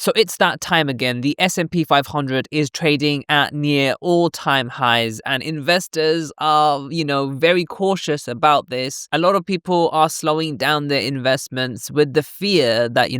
So it's that time again. The S&P 500 is trading at near all-time highs, and investors are, very cautious about this. A lot of people are slowing down their investments with the fear that,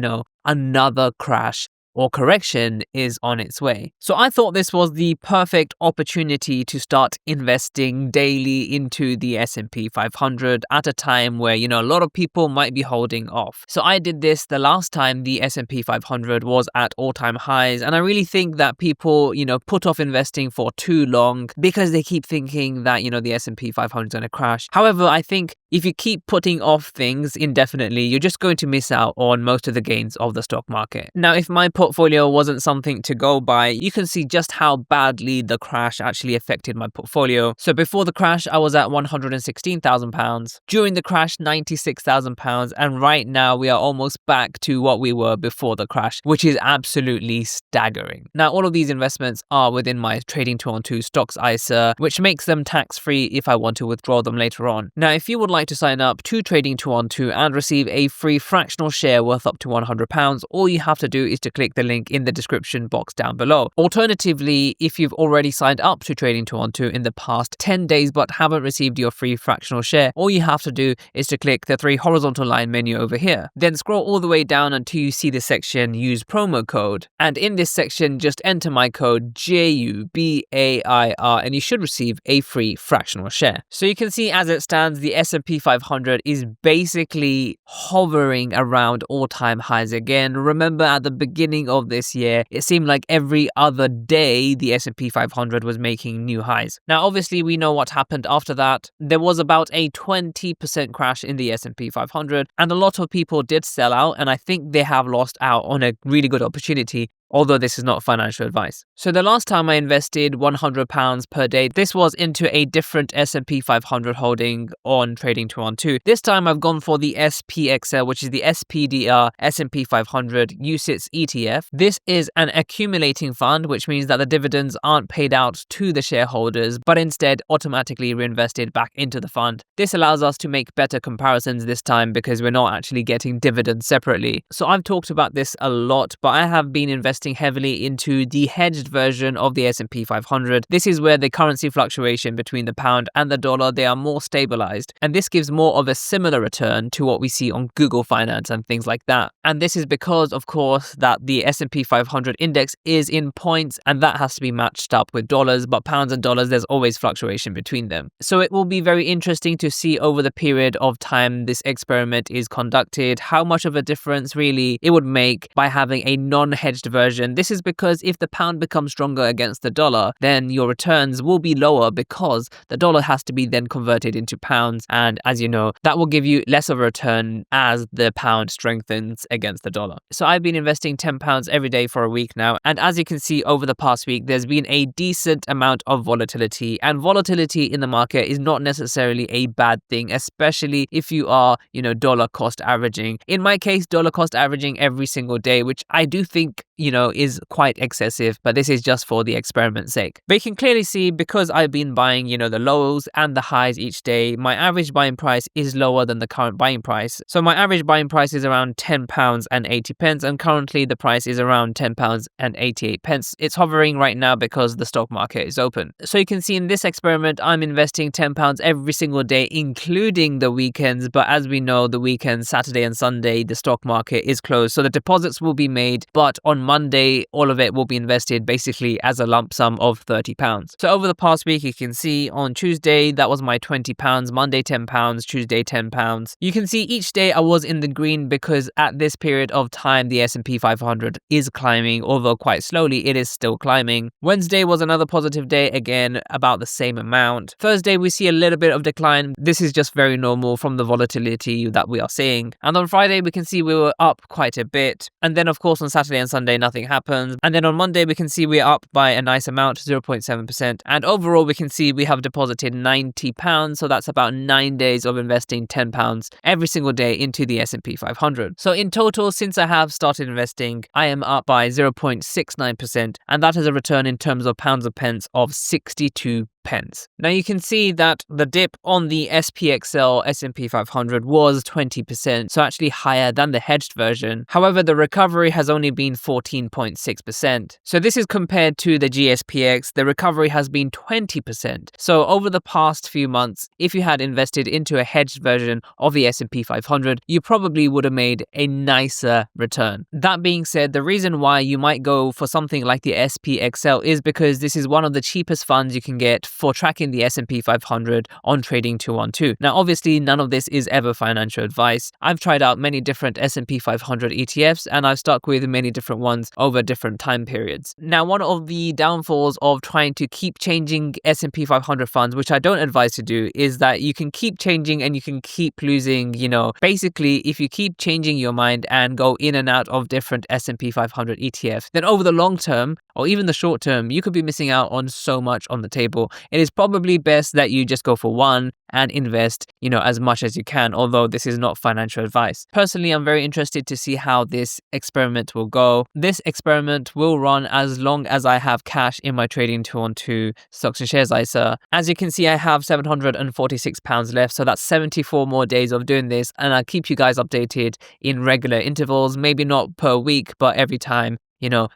another crash or correction is on its way. So I thought this was the perfect opportunity to start investing daily into the S&P 500 at a time where, a lot of people might be holding off. So I did this the last time the S&P 500 was at all-time highs, and I really think that people, put off investing for too long because they keep thinking that, the S&P 500 is going to crash. However, I think if you keep putting off things indefinitely, you're just going to miss out on most of the gains of the stock market. Now, if my portfolio wasn't something to go by, you can see just how badly the crash actually affected my portfolio. So before the crash, I was at £116,000. During the crash, £96,000. And right now, we are almost back to what we were before the crash, which is absolutely staggering. Now, all of these investments are within my Trading 212 Stocks ISA, which makes them tax-free if I want to withdraw them later on. Now, if you would like to sign up to Trading 212 and receive a free fractional share worth up to £100, all you have to do is to click the link in the description box down below. Alternatively, if you've already signed up to Trading 212 in the past 10 days but haven't received your free fractional share, all you have to do is to click the 3 horizontal line menu over here. Then scroll all the way down until you see the section Use Promo Code. And in this section, just enter my code JUBAIR and you should receive a free fractional share. So you can see as it stands, the S&P 500 is basically hovering around all-time highs again. Remember at the beginning of this year, it seemed like every other day the S&P 500 was making new highs. Now, obviously, we know what happened after that. There was about a 20% crash in the S&P 500, and a lot of people did sell out, and I think they have lost out on a really good opportunity, although this is not financial advice. So the last time I invested £100 per day, this was into a different S&P 500 holding on Trading 212. This time I've gone for the SPXL, which is the SPDR S&P 500 UCITS ETF. This is an accumulating fund, which means that the dividends aren't paid out to the shareholders, but instead automatically reinvested back into the fund. This allows us to make better comparisons this time because we're not actually getting dividends separately. So I've talked about this a lot, but I have been investing heavily into the hedged version of the S&P 500. This is where the currency fluctuation between the pound and the dollar, they are more stabilized. And this gives more of a similar return to what we see on Google Finance and things like that. And this is because, of course, that the S&P 500 index is in points and that has to be matched up with dollars, but pounds and dollars, there's always fluctuation between them. So it will be very interesting to see over the period of time this experiment is conducted, how much of a difference really it would make by having a non-hedged version. This is because if the pound becomes stronger against the dollar, then your returns will be lower because the dollar has to be then converted into pounds. And as you know, that will give you less of a return as the pound strengthens against the dollar. So I've been investing £10 every day for a week now. And as you can see over the past week, there's been a decent amount of volatility. And volatility in the market is not necessarily a bad thing, especially if you are, dollar cost averaging. In my case, dollar cost averaging every single day, which I do think, is quite excessive, but this is just for the experiment's sake. But you can clearly see because I've been buying, the lows and the highs each day, my average buying price is lower than the current buying price. So my average buying price is around £10.80, and currently the price is around £10.88. It's hovering right now because the stock market is open. So you can see in this experiment, I'm investing £10 every single day, including the weekends. But as we know, the weekends, Saturday and Sunday, the stock market is closed. So the deposits will be made, but on Monday, all of it will be invested basically as a lump sum of £30. So over the past week, you can see on Tuesday, that was my £20, Monday £10, Tuesday £10. You can see each day I was in the green because at this period of time, the S&P 500 is climbing, although quite slowly, it is still climbing. Wednesday was another positive day, again, about the same amount. Thursday, we see a little bit of decline. This is just very normal from the volatility that we are seeing. And on Friday, we can see we were up quite a bit. And then, of course, on Saturday and Sunday, nothing happens. And then on Monday, we can see we're up by a nice amount, 0.7%. And overall, we can see we have deposited £90. So that's about 9 days of investing £10 every single day into the S&P 500. So in total, since I have started investing, I am up by 0.69%. And that is a return in terms of pounds or pence of 62 pence. Now you can see that the dip on the SPXL S&P 500 was 20%, so actually higher than the hedged version. However, the recovery has only been 14.6%. So this is compared to the GSPX, the recovery has been 20%. So over the past few months, if you had invested into a hedged version of the S&P 500, you probably would have made a nicer return. That being said, the reason why you might go for something like the SPXL is because this is one of the cheapest funds you can get for tracking the S&P 500 on Trading 212. Now, obviously, none of this is ever financial advice. I've tried out many different S&P 500 ETFs and I've stuck with many different ones over different time periods. Now, one of the downfalls of trying to keep changing S&P 500 funds, which I don't advise to do, is that you can keep changing and you can keep losing, basically if you keep changing your mind and go in and out of different S&P 500 ETFs, then over the long term or even the short term, you could be missing out on so much on the table. It is probably best that you just go for one and invest, as much as you can, although this is not financial advice. Personally, I'm very interested to see how this experiment will go. This experiment will run as long as I have cash in my Trading 212 stocks and shares ISA. As you can see, I have £746 left, so that's 74 more days of doing this, and I'll keep you guys updated in regular intervals, maybe not per week, but every time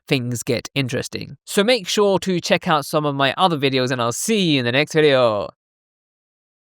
things get interesting. So make sure to check out some of my other videos and I'll see you in the next video.